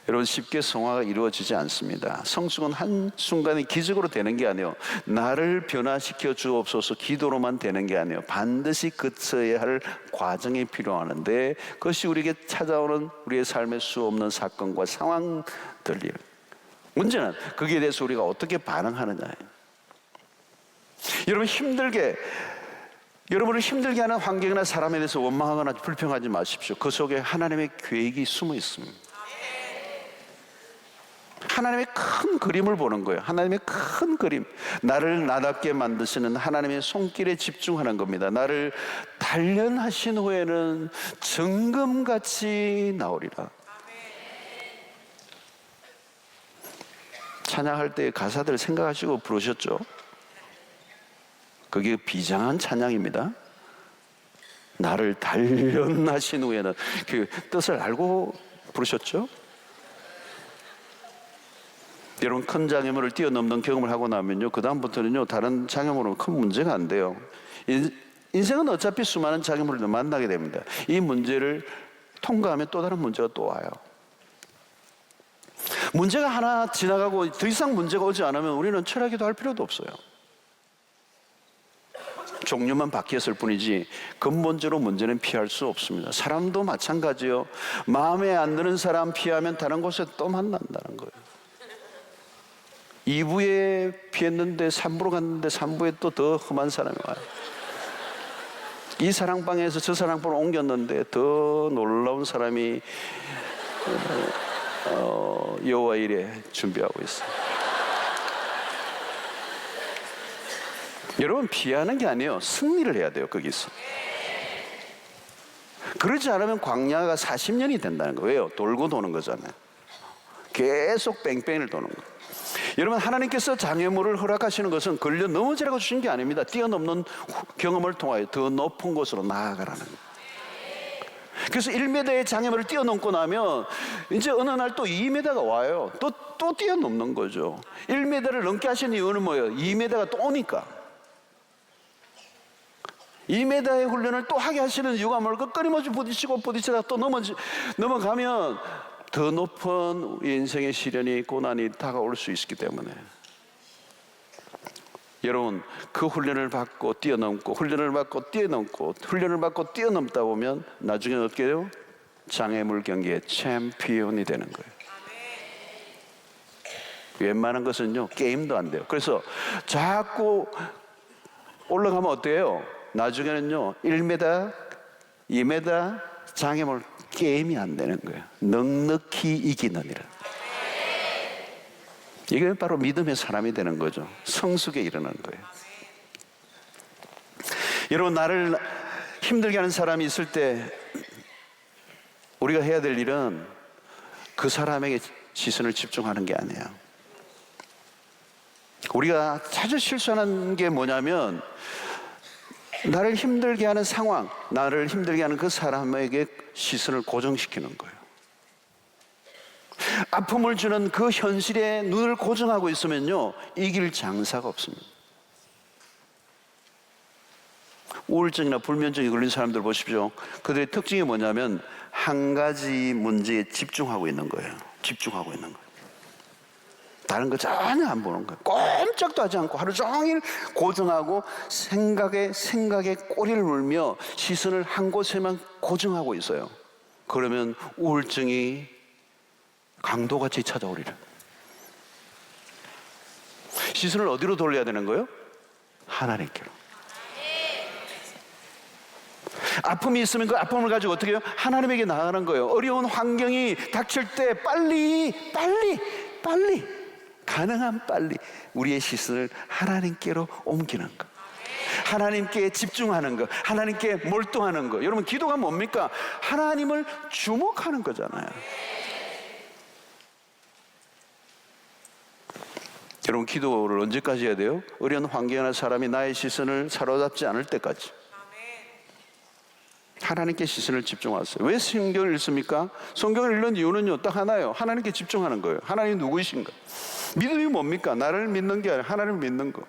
여러분, 쉽게 성화가 이루어지지 않습니다. 성숙은 한순간에 기적으로 되는 게 아니에요. 나를 변화시켜 주옵소서 기도로만 되는 게 아니에요. 반드시 거쳐야 할 과정이 필요하는데, 그것이 우리에게 찾아오는 우리의 삶의 수 없는 사건과 상황들이에요. 문제는 거기에 대해서 우리가 어떻게 반응하느냐예요. 여러분을 힘들게 하는 환경이나 사람에 대해서 원망하거나 불평하지 마십시오. 그 속에 하나님의 계획이 숨어 있습니다. 하나님의 큰 그림을 보는 거예요. 하나님의 큰 그림. 나를 나답게 만드시는 하나님의 손길에 집중하는 겁니다. 나를 단련하신 후에는 정금같이 나오리라. 찬양할 때 가사들 생각하시고 부르셨죠? 그게 비장한 찬양입니다. 나를 단련하신 후에는 그 뜻을 알고 부르셨죠? 여러분, 큰 장애물을 뛰어넘는 경험을 하고 나면요, 그 다음부터는요, 다른 장애물은 큰 문제가 안 돼요. 인생은 어차피 수많은 장애물을 만나게 됩니다. 이 문제를 통과하면 또 다른 문제가 또 와요. 문제가 하나 지나가고 더 이상 문제가 오지 않으면 우리는 철학기도 할 필요도 없어요. 종류만 바뀌었을 뿐이지 근본적으로 문제는 피할 수 없습니다. 사람도 마찬가지요. 마음에 안 드는 사람 피하면 다른 곳에 또 만난다는 거예요. 2부에 피했는데 3부로 갔는데 3부에 또 더 험한 사람이 와요. 이 사랑방에서 저 사랑방으로 옮겼는데 더 놀라운 사람이 여호와 일에 준비하고 있어요. 여러분, 피하는 게 아니에요. 승리를 해야 돼요. 거기서. 그러지 않으면 광야가 40년이 된다는 거예요. 왜요? 돌고 도는 거잖아요. 계속 뺑뺑이를 도는 거예요. 여러분, 하나님께서 장애물을 허락하시는 것은 걸려 넘어지라고 주신 게 아닙니다. 뛰어넘는 경험을 통하여 더 높은 곳으로 나아가라는 거예요. 그래서 1m의 장애물을 뛰어넘고 나면 이제 어느 날 또 2m가 와요. 또 뛰어넘는 거죠. 1m를 넘게 하신 이유는 뭐예요? 2m가 또 오니까. 2m의 훈련을 또 하게 하시는 이유가 뭘까? 끊임없이 부딪히다가 또 넘어가면 더 높은 인생의 시련이 고난이 다가올 수 있기 때문에. 여러분, 그 훈련을 받고 뛰어넘고 훈련을 받고 뛰어넘고 훈련을 받고 뛰어넘다 보면 나중에 어떻게 돼요? 장애물 경기의 챔피언이 되는 거예요. 웬만한 것은요, 게임도 안 돼요. 그래서 자꾸 올라가면 어때요? 나중에는요, 1m, 2m 장애물 게임이 안 되는 거예요. 넉넉히 이기느니라. 이게 바로 믿음의 사람이 되는 거죠. 성숙에 이르는 거예요. 여러분, 나를 힘들게 하는 사람이 있을 때 우리가 해야 될 일은 그 사람에게 시선을 집중하는 게 아니에요. 우리가 자주 실수하는 게 뭐냐면, 나를 힘들게 하는 상황, 나를 힘들게 하는 그 사람에게 시선을 고정시키는 거예요. 아픔을 주는 그 현실에 눈을 고정하고 있으면요, 이길 장사가 없습니다. 우울증이나 불면증이 걸린 사람들 보십시오. 그들의 특징이 뭐냐면 한 가지 문제에 집중하고 있는 거예요. 집중하고 있는 거예요. 다른 거 전혀 안 보는 거예요. 꼼짝도 하지 않고 하루 종일 고정하고 생각에 꼬리를 물며 시선을 한 곳에만 고정하고 있어요. 그러면 우울증이 강도같이 찾아오리라. 시선을 어디로 돌려야 되는 거예요? 하나님께로. 아픔이 있으면 그 아픔을 가지고 어떻게 해요? 하나님에게 나아가는 거예요. 어려운 환경이 닥칠 때 빨리 가능한 빨리 우리의 시선을 하나님께로 옮기는 것, 하나님께 집중하는 것, 하나님께 몰두하는 것. 여러분, 기도가 뭡니까? 하나님을 주목하는 거잖아요. 여러분, 기도를 언제까지 해야 돼요? 어려운 환경이나 사람이 나의 시선을 사로잡지 않을 때까지. 하나님께 시선을 집중하세요. 왜 성경을 읽습니까? 성경을 읽는 이유는요, 딱 하나예요. 하나님께 집중하는 거예요. 하나님 누구이신가? 믿음이 뭡니까? 나를 믿는 게 아니라 하나님을 믿는 거.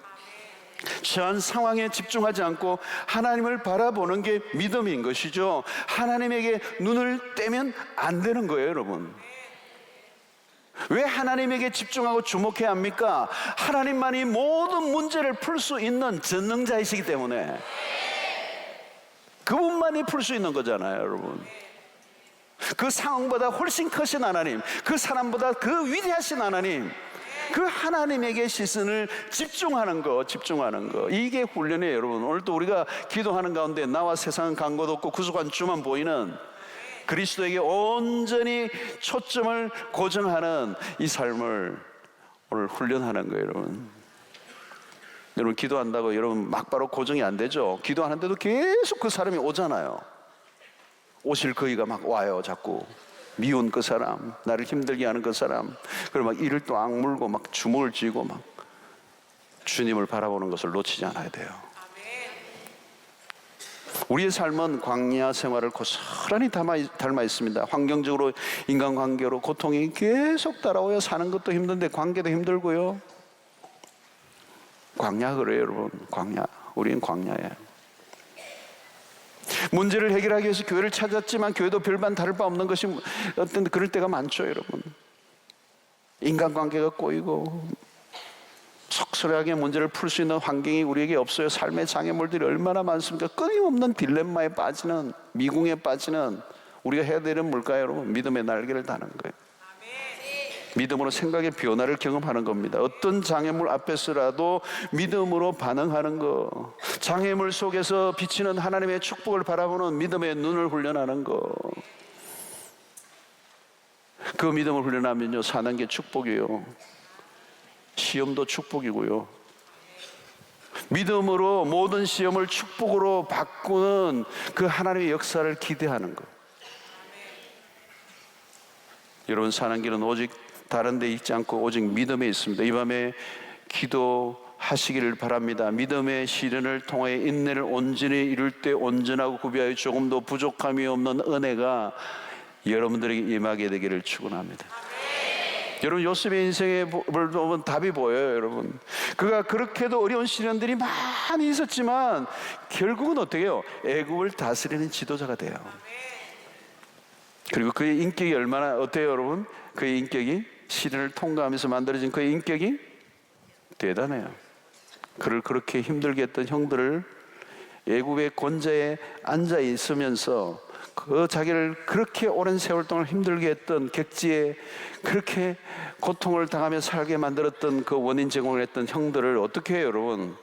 처한 상황에 집중하지 않고 하나님을 바라보는 게 믿음인 것이죠. 하나님에게 눈을 떼면 안 되는 거예요, 여러분. 왜 하나님에게 집중하고 주목해야 합니까? 하나님만이 모든 문제를 풀 수 있는 전능자이시기 때문에 그분만이 풀 수 있는 거잖아요, 여러분. 그 상황보다 훨씬 크신 하나님, 그 사람보다 그 위대하신 하나님, 그 하나님에게 시선을 집중하는 거, 이게 훈련이에요, 여러분. 오늘도 우리가 기도하는 가운데 나와 세상은 간 곳 없고 구속한 주만 보이는 그리스도에게 온전히 초점을 고정하는 이 삶을 오늘 훈련하는 거예요, 여러분. 여러분, 기도한다고 여러분 막바로 고정이 안 되죠. 기도하는데도 계속 그 사람이 오잖아요. 오실 그이가 막 와요, 자꾸. 미운 그 사람, 나를 힘들게 하는 그 사람, 그리고 막 이를 또 악물고 막 주먹을 쥐고 막 주님을 바라보는 것을 놓치지 않아야 돼요. 우리의 삶은 광야 생활을 고스란히 닮아 있습니다. 환경적으로, 인간관계로 고통이 계속 따라오여 사는 것도 힘든데 관계도 힘들고요. 광야 그래요, 여러분. 광야. 우리는 광야예요. 문제를 해결하기 위해서 교회를 찾았지만 교회도 별반 다를 바 없는 것이 어떤 그럴 때가 많죠, 여러분. 인간관계가 꼬이고 속설하게 문제를 풀 수 있는 환경이 우리에게 없어요. 삶의 장애물들이 얼마나 많습니까? 끊임없는 딜레마에 빠지는, 미궁에 빠지는, 우리가 해야 되는 뭘까요, 여러분? 믿음의 날개를 다는 거예요. 믿음으로 생각의 변화를 경험하는 겁니다. 어떤 장애물 앞에서라도 믿음으로 반응하는 거, 장애물 속에서 비치는 하나님의 축복을 바라보는 믿음의 눈을 훈련하는 거, 그 믿음을 훈련하면요, 사는 게 축복이에요. 시험도 축복이고요. 믿음으로 모든 시험을 축복으로 바꾸는 그 하나님의 역사를 기대하는 것. 여러분, 사는 길은 오직 다른 데 있지 않고 오직 믿음에 있습니다. 이 밤에 기도하시기를 바랍니다. 믿음의 시련을 통해 인내를 온전히 이룰 때 온전하고 구비하여 조금도 부족함이 없는 은혜가 여러분들에게 임하게 되기를 축원합니다. 여러분, 요셉의 인생에 보면 답이 보여요, 여러분. 그가 그렇게도 어려운 시련들이 많이 있었지만 결국은 어떻게 해요? 애굽을 다스리는 지도자가 돼요. 그리고 그의 인격이 얼마나 어때요, 여러분? 그의 인격이 시련을 통과하면서 만들어진 그의 인격이 대단해요. 그를 그렇게 힘들게 했던 형들을 애굽의 권좌에 앉아 있으면서 그 자기를 그렇게 오랜 세월 동안 힘들게 했던 객지에 그렇게 고통을 당하며 살게 만들었던 그 원인 제공을 했던 형들을 어떻게 해요, 여러분?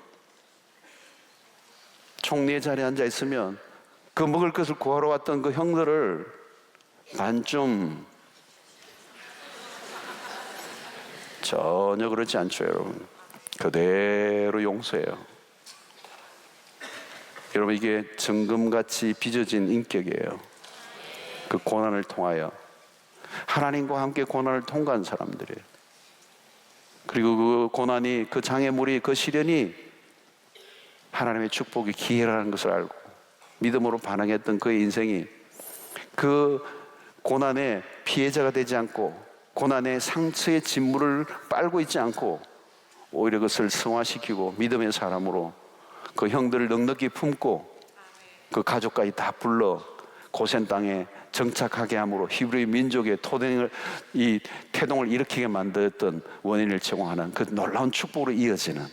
총리의 자리에 앉아 있으면 그 먹을 것을 구하러 왔던 그 형들을 반쯤 전혀 그렇지 않죠, 여러분. 그대로 용서해요. 여러분, 이게 정금같이 빚어진 인격이에요. 그 고난을 통하여 하나님과 함께 고난을 통과한 사람들이에요. 그리고 그 고난이, 그 장애물이, 그 시련이 하나님의 축복의 기회라는 것을 알고 믿음으로 반응했던 그의 인생이 그 고난의 피해자가 되지 않고 고난의 상처의 진물을 빨고 있지 않고 오히려 그것을 승화시키고 믿음의 사람으로 그 형들을 넉넉히 품고 그 가족까지 다 불러 고센 땅에 정착하게 함으로 히브리 민족의 이 태동을 일으키게 만들었던 원인을 제공하는 그 놀라운 축복으로 이어지는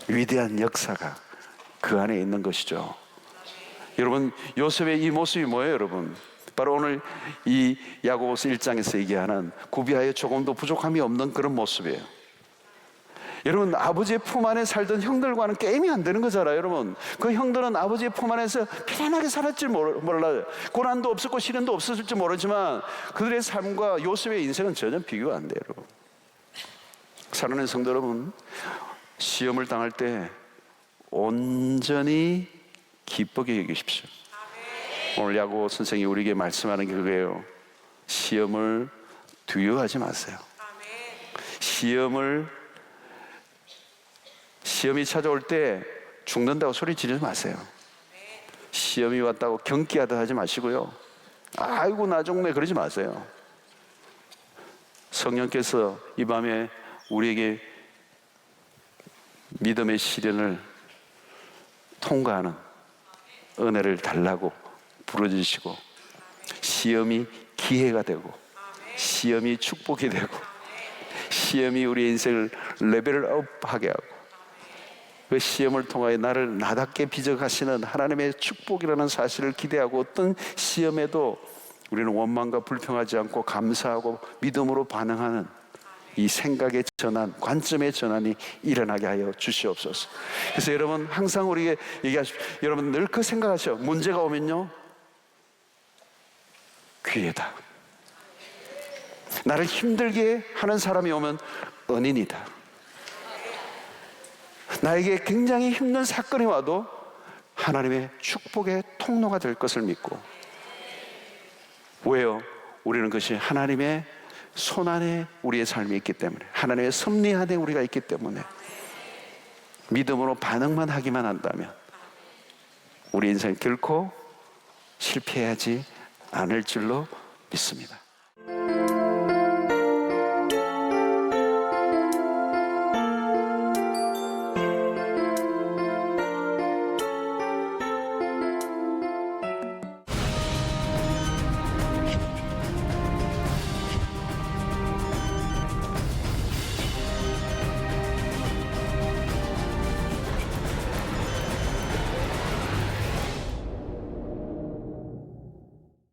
위대한 역사가 그 안에 있는 것이죠. 여러분, 요셉의 이 모습이 뭐예요, 여러분? 바로 오늘 이 야고보서 1장에서 얘기하는 구비하여 조금도 부족함이 없는 그런 모습이에요. 여러분, 아버지의 품 안에 살던 형들과는 게임이 안 되는 거잖아요, 여러분. 그 형들은 아버지의 품 안에서 편안하게 살았지 몰라요. 고난도 없었고 시련도 없었을지 모르지만 그들의 삶과 요셉의 인생은 전혀 비교가 안 돼요, 여러분. 사랑하는 성도 여러분, 시험을 당할 때 온전히 기쁘게 여기십시오. 오늘 야고보 선생이 우리에게 말씀하는 게 그거예요. 시험을 두려워하지 마세요. 시험이 찾아올 때 죽는다고 소리 지르지 마세요. 시험이 왔다고 경기하다 하지 마시고요. 아이고 나 종네 그러지 마세요. 성령께서 이 밤에 우리에게 믿음의 시련을 통과하는 은혜를 달라고 부르짖으시고, 시험이 기회가 되고 시험이 축복이 되고 시험이 우리 인생을 레벨업하게 하고, 그 시험을 통하여 나를 나답게 빚어가시는 하나님의 축복이라는 사실을 기대하고, 어떤 시험에도 우리는 원망과 불평하지 않고 감사하고 믿음으로 반응하는 이 생각의 전환, 관점의 전환이 일어나게 하여 주시옵소서. 그래서 여러분 항상 우리에게 얘기하십시오. 여러분 늘 그 생각하셔. 문제가 오면요, 기회다. 나를 힘들게 하는 사람이 오면 은인이다. 나에게 굉장히 힘든 사건이 와도 하나님의 축복의 통로가 될 것을 믿고. 왜요? 우리는 그것이 하나님의 손안에 우리의 삶이 있기 때문에, 하나님의 섭리 안에 우리가 있기 때문에 믿음으로 반응만 하기만 한다면 우리 인생 결코 실패하지 않을 줄로 믿습니다.